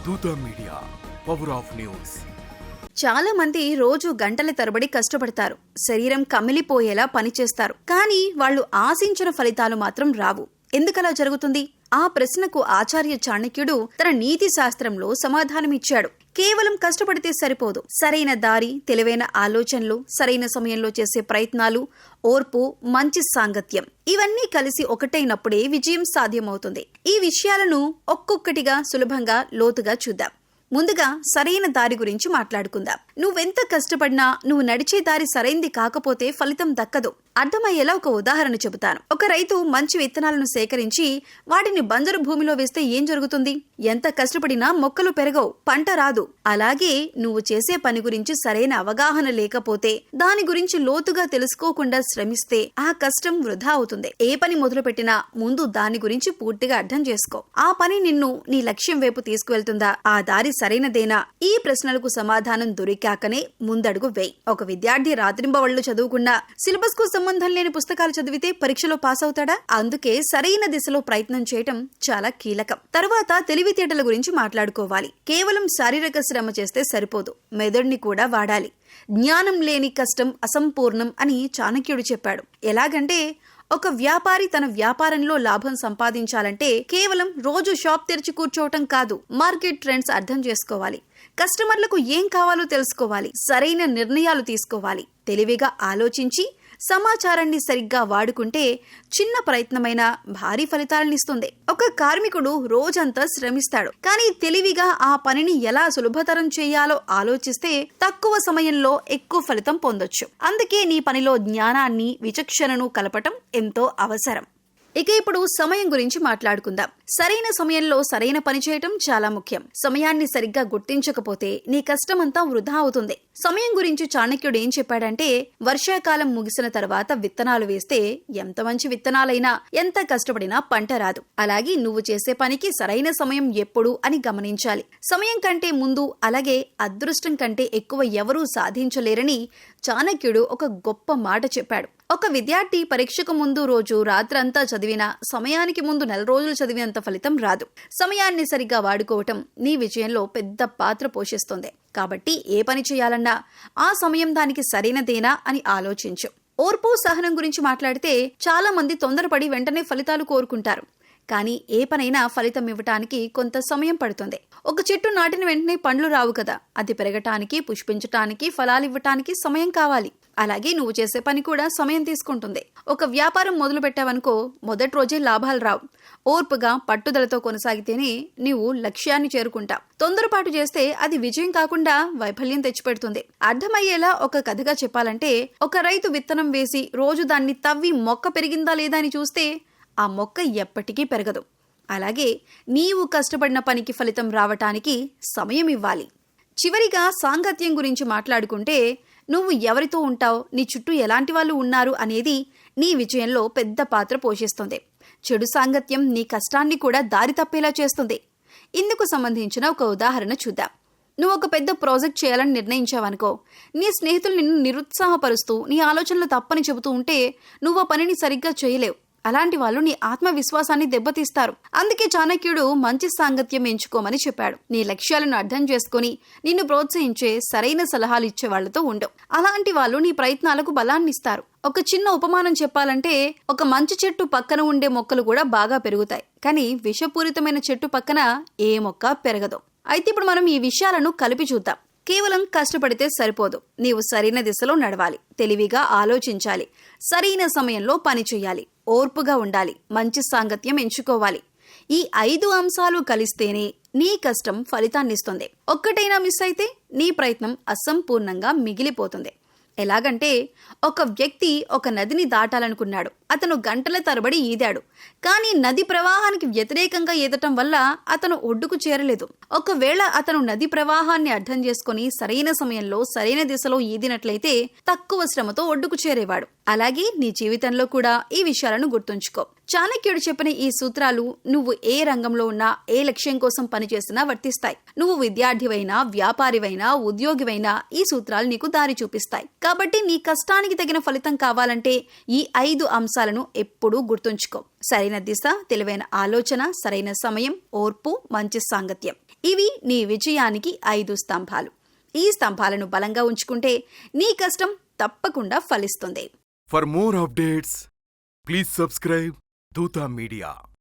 దూత media, power of news. చాలా మంది రోజు గంటల తరబడి కష్టపడతారు, శరీరం కమిలిపోయేలా పనిచేస్తారు. కానీ వాళ్ళు ఆశించిన ఫలితాలు మాత్రం రావు. ఎందుకలా జరుగుతుంది? ఆ ప్రశ్నకు ఆచార్య చాణక్యుడు తన నీతి శాస్త్రంలో సమాధానమిచ్చాడు. కేవలం కష్టపడితే సరిపోదు. సరైన దారి, తెలివైన ఆలోచనలు, సరైన సమయంలో చేసే ప్రయత్నాలు, ఓర్పు, మంచి సాంగత్యం ఇవన్నీ కలిసి ఒకటైనప్పుడే విజయం సాధ్యమవుతుంది. ఈ విషయాలను ఒక్కొక్కటిగా సులభంగా లోతుగా చూద్దాం. ముందుగా సరైన దారి గురించి మాట్లాడుకుందాం. నువ్వెంత కష్టపడినా నువ్వు నడిచే దారి సరైంది కాకపోతే ఫలితం దక్కదు. అర్థమయ్యేలా ఒక ఉదాహరణ చెబుతాను. ఒక రైతు మంచి విత్తనాలను సేకరించి వాటిని బంజరు భూమిలో వేస్తే ఏం జరుగుతుంది? ఎంత కష్టపడినా మొక్కలు పెరగవు, పంట రాదు. అలాగే నువ్వు చేసే పని గురించి సరైన అవగాహన లేకపోతే, దాని గురించి లోతుగా తెలుసుకోకుండా శ్రమిస్తే ఆ కష్టం వృధా అవుతుంది. ఏ పని మొదలు పెట్టినా ముందు దాని గురించి పూర్తిగా అర్థం చేసుకో. ఆ పని నిన్ను నీ లక్ష్యం వైపు తీసుకువెళ్తుందా? ఆ దారి సరైనదేనా? ఈ ప్రశ్నలకు సమాధానం దొరికాకనే ముందడుగు వేయి. ఒక విద్యార్థి రాత్రింబవళ్లు చదువుకున్నా సిలబస్ కు సంబంధం లేని పుస్తకాలు చదివితే పరీక్షలో పాస్ అవుతాడా? అందుకే సరైన దిశలో ప్రయత్నం చేయటం చాలా కీలకం. తర్వాత తెలివితేటల గురించి మాట్లాడుకోవాలి. కేవలం శారీరక శ్రమ చేస్తే సరిపోదు, మెదడుని కూడా వాడాలి. జ్ఞానం లేని కష్టం అసంపూర్ణం అని చాణక్యుడు చెప్పాడు. ఎలాగంటే, ఒక వ్యాపారి తన వ్యాపారంలో లాభం సంపాదించాలంటే కేవలం రోజు షాప్ తెరిచి కూర్చోవటం కాదు, మార్కెట్ ట్రెండ్స్ అర్థం చేసుకోవాలి. కస్టమర్లకు ఏం కావాలో తెలుసుకోవాలి. సరైన నిర్ణయాలు తీసుకోవాలి. తెలివిగా ఆలోచించి సమాచారాన్ని సరిగ్గా వాడుకుంటే చిన్న ప్రయత్నమైనా భారీ ఫలితాలనిస్తుంది. ఒక కార్మికుడు రోజంతా శ్రమిస్తాడు, కానీ తెలివిగా ఆ పనిని ఎలా సులభతరం చేయాలో ఆలోచిస్తే తక్కువ సమయంలో ఎక్కువ ఫలితం పొందొచ్చు. అందుకే నీ పనిలో జ్ఞానాన్ని, విచక్షణను కలపటం ఎంతో అవసరం. ఇక ఇప్పుడు సమయం గురించి మాట్లాడుకుందాం. సరైన సమయంలో సరైన పని చేయటం చాలా ముఖ్యం. సమయాన్ని సరిగ్గా గుర్తించకపోతే నీ కష్టమంతా వృధా అవుతుంది. సమయం గురించి చాణక్యుడు ఏం చెప్పాడంటే, వర్షాకాలం ముగిసిన తర్వాత విత్తనాలు వేస్తే ఎంత మంచి విత్తనాలైనా, ఎంత కష్టపడినా పంట రాదు. అలాగే నువ్వు చేసే పనికి సరైన సమయం ఎప్పుడు అని గమనించాలి. సమయం కంటే ముందు, అలాగే అదృష్టం కంటే ఎక్కువ ఎవరూ సాధించలేరని చాణక్యుడు ఒక గొప్ప మాట చెప్పాడు. ఒక విద్యార్థి పరీక్షకు ముందు రోజు రాత్రంతా చదివినా సమయానికి ముందు 4 రోజులు చదివినంత ఫలితం రాదు. సమయాన్ని సరిగ్గా వాడుకోవటం నీ విజయంలో పెద్ద పాత్ర పోషిస్తుంది. కాబట్టి ఏ పని చేయాలన్నా ఆ సమయం దానికి సరైనదేనా అని ఆలోచించు. ఓర్పు, సహనం గురించి మాట్లాడితే చాలా మంది తొందరపడి వెంటనే ఫలితాలు కోరుకుంటారు. కానీ ఏ పనైనా ఫలితం ఇవ్వటానికి కొంత సమయం పడుతుంది. ఒక చెట్టు నాటిన వెంటనే పండ్లు రావు కదా, అది పెరగటానికి, పుష్పించటానికి, ఫలాలివ్వటానికి సమయం కావాలి. అలాగే నువ్వు చేసే పని కూడా సమయం తీసుకుంటుంది. ఒక వ్యాపారం మొదలు పెట్టావనుకో, మొదటి రోజే లాభాలు రావు. ఓర్పుగా, పట్టుదలతో కొనసాగితేనే నీవు లక్ష్యాన్ని చేరుకుంటావు. తొందరపాటు చేస్తే అది విజయం కాకుండా వైఫల్యం తెచ్చిపెడుతుంది. అర్థమయ్యేలా ఒక కథగా చెప్పాలంటే, ఒక రైతు విత్తనం వేసి రోజు దాన్ని తవ్వి మొక్క పెరిగిందా లేదా అని చూస్తే ఆ మొక్క ఎప్పటికీ పెరగదు. అలాగే నీవు కష్టపడిన పనికి ఫలితం రావటానికి సమయం ఇవ్వాలి. చివరిగా సాంగత్యం గురించి మాట్లాడుకుంటే, నువ్వు ఎవరితో ఉంటావు, నీ చుట్టూ ఎలాంటి వాళ్ళు ఉన్నారు అనేది నీ విజయంలో పెద్ద పాత్ర పోషిస్తుంది. చెడు సాంగత్యం నీ కష్టాన్ని కూడా దారి తప్పేలా చేస్తుంది. ఇందుకు సంబంధించిన ఒక ఉదాహరణ చూద్దాం. నువ్వు ఒక పెద్ద ప్రాజెక్ట్ చేయాలని నిర్ణయించావనుకో, నీ స్నేహితులు నిన్ను నిరుత్సాహపరుస్తూ నీ ఆలోచనలు తప్పని చెబుతూ ఉంటే నువ్వు ఆ పనిని సరిగ్గా చేయలేవు. అలాంటి వాళ్ళు నీ ఆత్మవిశ్వాసాన్ని దెబ్బతీస్తారు. అందుకే చాణక్యుడు మంచి సాంగత్యం ఎంచుకోమని చెప్పాడు. నీ లక్ష్యాలను అర్థం చేసుకుని నిన్ను ప్రోత్సహించే, సరైన సలహాలు ఇచ్చే వాళ్లతో ఉండు. అలాంటి వాళ్ళు నీ ప్రయత్నాలకు బలాన్నిస్తారు. ఒక చిన్న ఉపమానం చెప్పాలంటే, ఒక మంచి చెట్టు పక్కన ఉండే మొక్కలు కూడా బాగా పెరుగుతాయి, కానీ విషపూరితమైన చెట్టు పక్కన ఏ మొక్క పెరగదు. అయితే ఇప్పుడు మనం ఈ విషయాలను కలిపి చూద్దాం. కేవలం కష్టపడితే సరిపోదు. నీవు సరైన దిశలో నడవాలి, తెలివిగా ఆలోచించాలి, సరైన సమయంలో పని చేయాలి, ఓర్పుగా ఉండాలి, మంచి సాంగత్యం ఎంచుకోవాలి. ఈ 5 అంశాలు కలిస్తేనే నీ కష్టం ఫలితాన్నిస్తుంది. ఒక్కటైనా మిస్ అయితే నీ ప్రయత్నం అసంపూర్ణంగా మిగిలిపోతుంది. ఎలాగంటే, ఒక వ్యక్తి ఒక నదిని దాటాలనుకున్నాడు. అతను గంటల తరబడి ఈదాడు, కానీ నది ప్రవాహానికి వ్యతిరేకంగా ఈదటం వల్ల అతను ఒడ్డుకు చేరలేదు. ఒకవేళ అతను నది ప్రవాహాన్ని అర్థం చేసుకుని సరైన సమయంలో సరైన దిశలో ఈదినట్లయితే తక్కువ శ్రమతో ఒడ్డుకు చేరేవాడు. అలాగే నీ జీవితంలో కూడా ఈ విషయాలను గుర్తుంచుకో. చాణక్యుడు చెప్పిన ఈ సూత్రాలు నువ్వు ఏ రంగంలో ఉన్నా, ఏ లక్ష్యం కోసం పనిచేసినా వర్తిస్తాయి. నువ్వు విద్యార్థివైనా, వ్యాపారివైనా, ఉద్యోగివైనా ఈ సూత్రాలు నీకు దారి చూపిస్తాయి. కాబట్టి నీ కష్టానికి తగిన ఫలితం కావాలంటే ఈ 5 అంశాలను ఎప్పుడూ గుర్తుంచుకో. సరైన దిశ, తెలివైన ఆలోచన, సరైన సమయం, ఓర్పు, మంచి సాంగత్యం. ఇవి నీ విజయానికి 5 స్తంభాలు. ఈ స్తంభాలను బలంగా ఉంచుకుంటే నీ కష్టం తప్పకుండా ఫలిస్తుంది. For more updates, please subscribe Dutta Media.